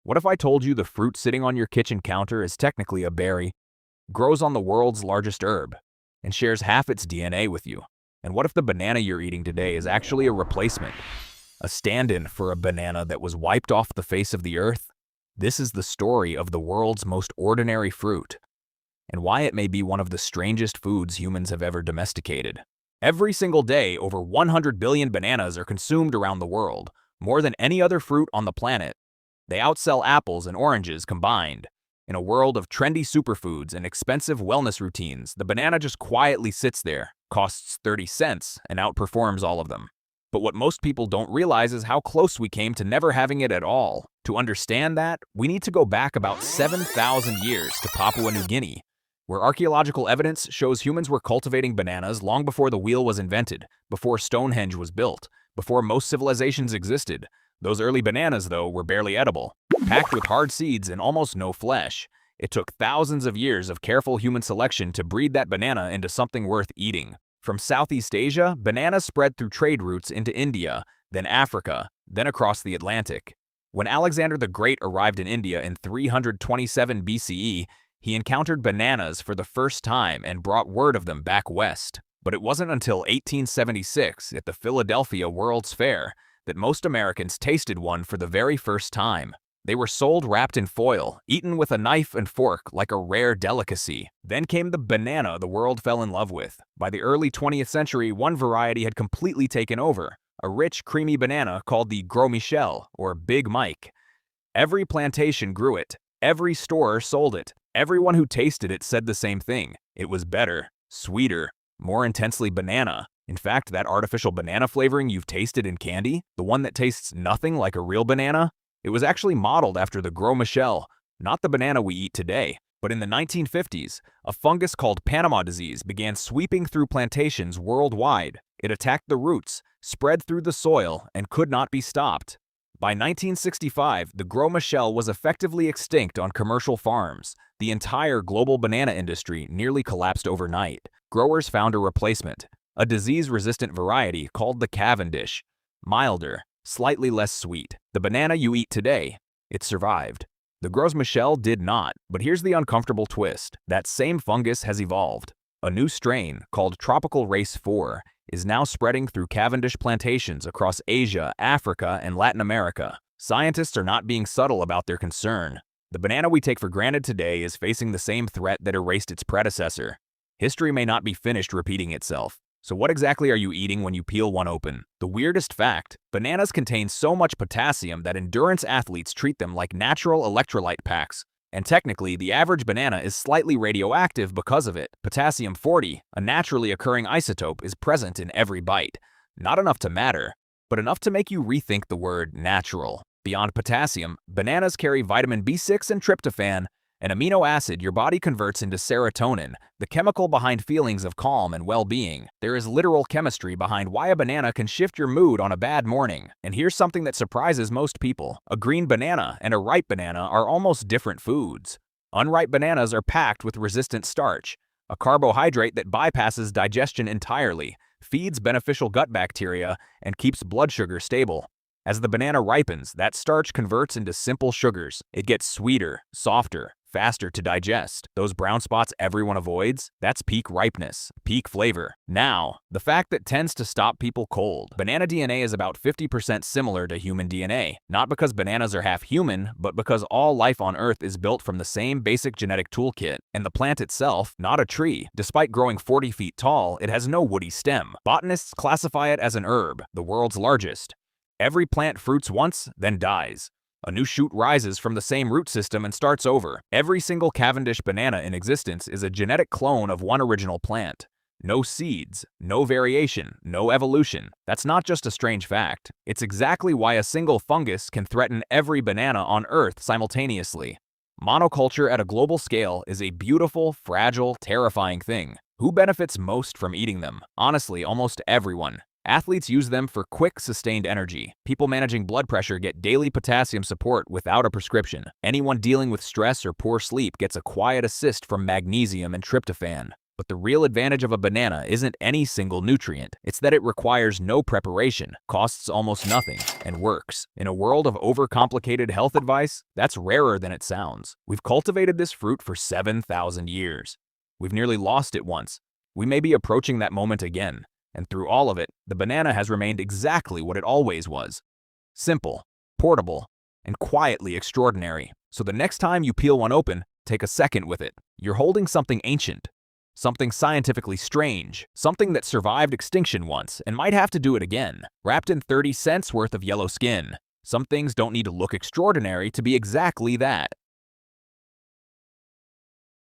What if I told you the fruit sitting on your kitchen counter is technically a berry, grows on the world's largest herb, and shares half its DNA with you? And what if the banana you're eating today is actually a replacement, a stand-in for a banana that was wiped off the face of the earth? This is the story of the world's most ordinary fruit, and why it may be one of the strangest foods humans have ever domesticated. Every single day, over 100 billion bananas are consumed around the world, more than any other fruit on the planet. They outsell apples and oranges combined. In a world of trendy superfoods and expensive wellness routines, the banana just quietly sits there, costs 30 cents, and outperforms all of them. But what most people don't realize is how close we came to never having it at all. To understand that, we need to go back about 7,000 years to Papua New Guinea, where archaeological evidence shows humans were cultivating bananas long before the wheel was invented, before Stonehenge was built, before most civilizations existed. Those early bananas, though, were barely edible, packed with hard seeds and almost no flesh. It took thousands of years of careful human selection to breed that banana into something worth eating. From Southeast Asia, bananas spread through trade routes into India, then Africa, then across the Atlantic. When Alexander the Great arrived in India in 327 BCE, he encountered bananas for the first time and brought word of them back west. But it wasn't until 1876 at the Philadelphia World's Fair that most Americans tasted one for the very first time. They were sold wrapped in foil, eaten with a knife and fork like a rare delicacy. Then came the banana the world fell in love with. By the early 20th century, one variety had completely taken over, a rich, creamy banana called the Gros Michel, or Big Mike. Every plantation grew it. Every store sold it. Everyone who tasted it said the same thing. It was better, sweeter, more intensely banana. In fact, that artificial banana flavoring you've tasted in candy, the one that tastes nothing like a real banana, it was actually modeled after the Gros Michel, not the banana we eat today. But in the 1950s, a fungus called Panama disease began sweeping through plantations worldwide. It attacked the roots, spread through the soil, and could not be stopped. By 1965, the Gros Michel was effectively extinct on commercial farms. The entire global banana industry nearly collapsed overnight. Growers found a replacement, a disease-resistant variety called the Cavendish. Milder, slightly less sweet. The banana you eat today, it survived. The Gros Michel did not, but here's the uncomfortable twist. That same fungus has evolved. A new strain, called Tropical Race 4, is now spreading through Cavendish plantations across Asia, Africa, and Latin America. Scientists are not being subtle about their concern. The banana we take for granted today is facing the same threat that erased its predecessor. History may not be finished repeating itself. So what exactly are you eating when you peel one open? The weirdest fact, bananas contain so much potassium that endurance athletes treat them like natural electrolyte packs. And technically, the average banana is slightly radioactive because of it. Potassium-40, a naturally occurring isotope, is present in every bite. Not enough to matter, but enough to make you rethink the word natural. Beyond potassium, bananas carry vitamin B6 and tryptophan, an amino acid your body converts into serotonin, the chemical behind feelings of calm and well-being. There is literal chemistry behind why a banana can shift your mood on a bad morning. And here's something that surprises most people. A green banana and a ripe banana are almost different foods. Unripe bananas are packed with resistant starch, a carbohydrate that bypasses digestion entirely, feeds beneficial gut bacteria, and keeps blood sugar stable. As the banana ripens, that starch converts into simple sugars. It gets sweeter, softer, faster to digest. Those brown spots everyone avoids, that's peak ripeness, peak flavor. Now, the fact that tends to stop people cold. Banana DNA is about 50% similar to human DNA. Not because bananas are half human, but because all life on Earth is built from the same basic genetic toolkit. And the plant itself, not a tree. Despite growing 40 feet tall, it has no woody stem. Botanists classify it as an herb, the world's largest. Every plant fruits once, then dies. A new shoot rises from the same root system and starts over. Every single Cavendish banana in existence is a genetic clone of one original plant. No seeds, no variation, no evolution. That's not just a strange fact. It's exactly why a single fungus can threaten every banana on Earth simultaneously. Monoculture at a global scale is a beautiful, fragile, terrifying thing. Who benefits most from eating them? Honestly, almost everyone. Athletes use them for quick, sustained energy. People managing blood pressure get daily potassium support without a prescription. Anyone dealing with stress or poor sleep gets a quiet assist from magnesium and tryptophan. But the real advantage of a banana isn't any single nutrient. It's that it requires no preparation, costs almost nothing, and works. In a world of overcomplicated health advice, that's rarer than it sounds. We've cultivated this fruit for 7,000 years. We've nearly lost it once. We may be approaching that moment again. And through all of it, the banana has remained exactly what it always was. Simple, portable, and quietly extraordinary. So the next time you peel one open, take a second with it. You're holding something ancient, something scientifically strange, something that survived extinction once and might have to do it again, wrapped in 30 cents worth of yellow skin. Some things don't need to look extraordinary to be exactly that.